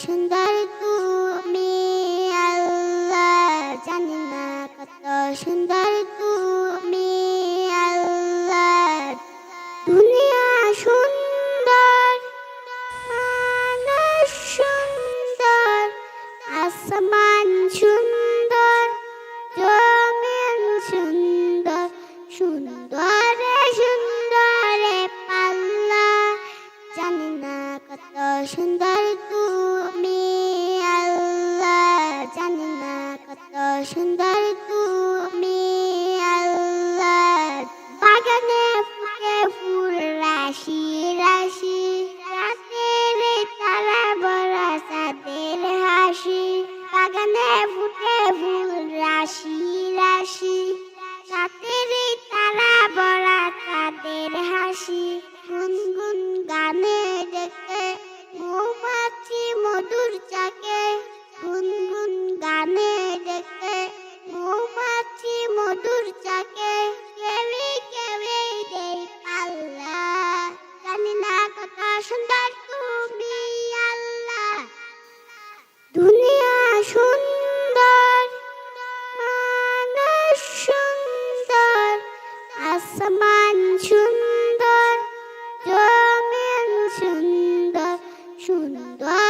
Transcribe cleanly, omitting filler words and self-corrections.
সুন্দর তুমি আল্লাহ, জানি না কত সুন্দর তুমি আল্লাহ। দুনিয়া সুন্দর, মানুষ সুন্দর, আসমান সুন্দর, জমিন সুন্দর, সুন্দরে সুন্দরে পাল্লা, জানি না কত সুন্দর তুমি আল্লাহ, জানি না কত সুন্দর তুমি আল্লাহ। বাগানে ফুটে ফুল রাশি রাশি, রাতের তারা ভরা চাঁদের হাসি। বাগানে ফুটে ফুল রাশি রাশি, রাতের তারা ভরা চাঁদের হাসি। গুনগুন গানে ডেকে মৌমাছি মধুর চাকে, গুনগুন গানে ডেকে মৌমাছি মধুর চাকে। কেউই কেউই দেই পাল্লা, জানি না কত সুন্দর তুমি আল্লাহ। দুনিয়া সুন্দর, মানুষ সুন্দর, আসমান সুন্দর, জমিন সুন্দর, সুন্দর